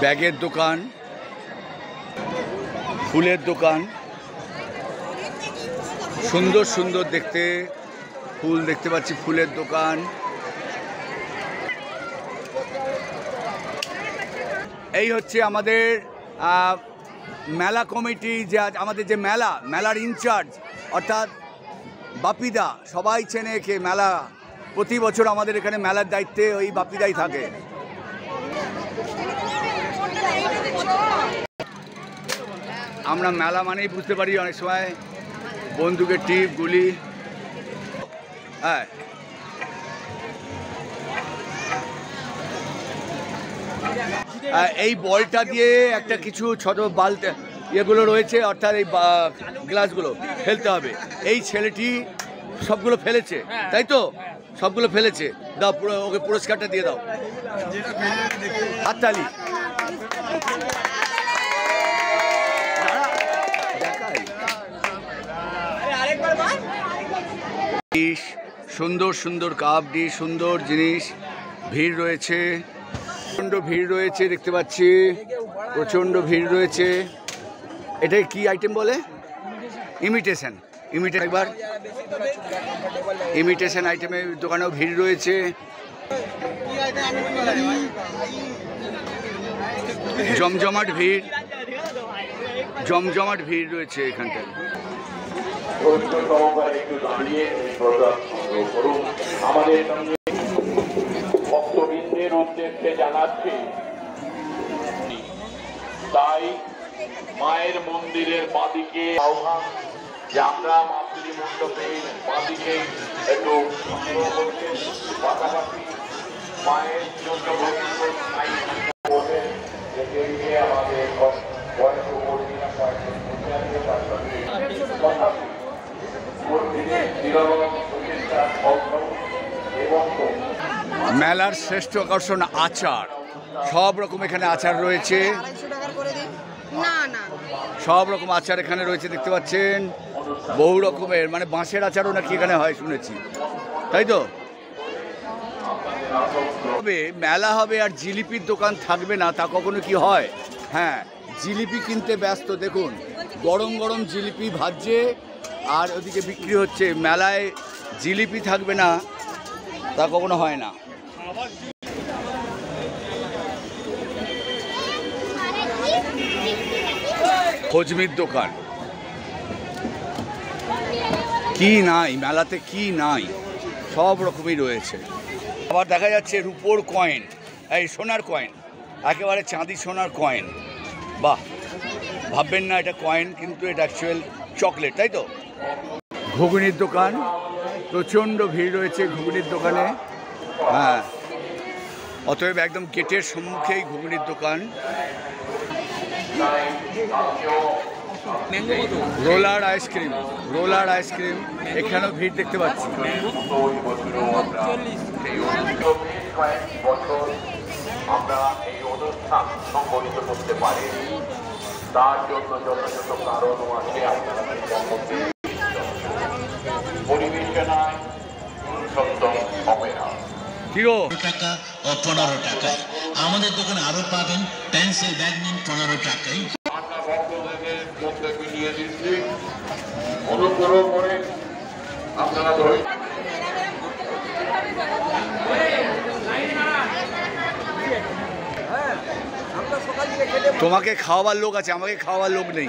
ব্যাগের দোকান, ফুলের দোকান, সুন্দর সুন্দর দেখতে ফুল দেখতে পাচ্ছি, ফুলের দোকান। এই হচ্ছে আমাদের মেলা কমিটি, যে আমাদের যে মেলার ইনচার্জ অর্থাৎ বাপিদা, সবাই চেনে কে মেলা, প্রতি বছর আমাদের এখানে মেলার দায়িত্বে ওই বাপিদাই থাকে। আমরা মেলা মানেই বুঝতে পারি অনেক সময় বন্দুকের টিপ, গুলি। হ্যাঁ, এই বলটা দিয়ে একটা কিছু ছোট বালতি এগুলো রয়েছে, অর্থাৎ এই গ্লাসগুলো ফেলতে হবে। এই ছেলেটি সবগুলো ফেলেছে, তাই তো? সবগুলো ফেলেছে। দাও, ওকে পুরস্কারটা দিয়ে দাও, হাততালি। সুন্দর সুন্দর কাপ ডিশ, সুন্দর জিনিস, ভিড় রয়েছে, প্রচণ্ড ভিড় রয়েছে দেখতে পাচ্ছি, প্রচণ্ড ভিড় রয়েছে। এটা কি আইটেম বলে? ইমিটেশন। একবার ইমিটেশন আইটেমের দোকানেও ভিড় রয়েছে। জমজমাট ভিড়, জমজমাট ভিড় রয়েছে এখানটায়। আমাদের ভক্তবৃন্দের উদ্দেশ্যে জানাচ্ছি, তাই মায়ের মন্দিরের বাঁদিকে আহ্বান যে আমরা মাতৃ মণ্ডপের বাঁদিকে একটু পাশাপাশি মায়ের জন্য মেলার শ্রেষ্ঠ আকর্ষণ আচার, সব রকম এখানে আচার রয়েছে, সব রকম আচার এখানে রয়েছে দেখতে পাচ্ছেন, বহু রকমের, মানে বাঁশের আচারও নাকি এখানে হয় শুনেছি, তাই তো? তবে মেলা হবে আর জিলিপির দোকান থাকবে না তা কখনো কি হয়? হ্যাঁ, জিলিপি কিনতে ব্যস্ত, দেখুন গরম গরম জিলিপি ভাজছে আর ওদিকে বিক্রি হচ্ছে। মেলায় জিলিপি থাকবে না তা কখনো হয় না। খোঁজমির দোকান, কি নাই মেলাতে, কি নাই, সব রকমই রয়েছে। আবার দেখা যাচ্ছে রূপোর কয়েন, এই সোনার কয়েন, একেবারে চাঁদি সোনার কয়েন। বাহ, ভাববেন না এটা কয়েন, কিন্তু এটা অ্যাকচুয়াল চকলেট, তাই তো? ঘুগনির দোকান, প্রচণ্ড ভিড় রয়েছে ঘুগনির দোকানে। হ্যাঁ, অতএব একদম গেটের সম্মুখেই ঘুগনির দোকান। রোলার আইসক্রিম, রোলার আইসক্রিম, এখানেও ভিড় দেখতে পাচ্ছি। আমরা এই অনুষ্ঠান সংগঠিত করতে পারি, তার জন্য যথাযথ কারণও আছে। আপনারা পরিবেশনায় পুরুষোত্তম অপেরা টাকা ও 15 টাকায়, আমাদের দোকানে আরো পাবেন পেন্সিল ব্যাগ নিন 15 টাকায়। আমরা ভক্তদের মধ্যে মিলিয়ে দিচ্ছি, অনুগ্রহ করে আপনারা ধরে। তোমাকে খাওয়াবার লোক আছে, আমাকে খাওয়াবার লোক নেই।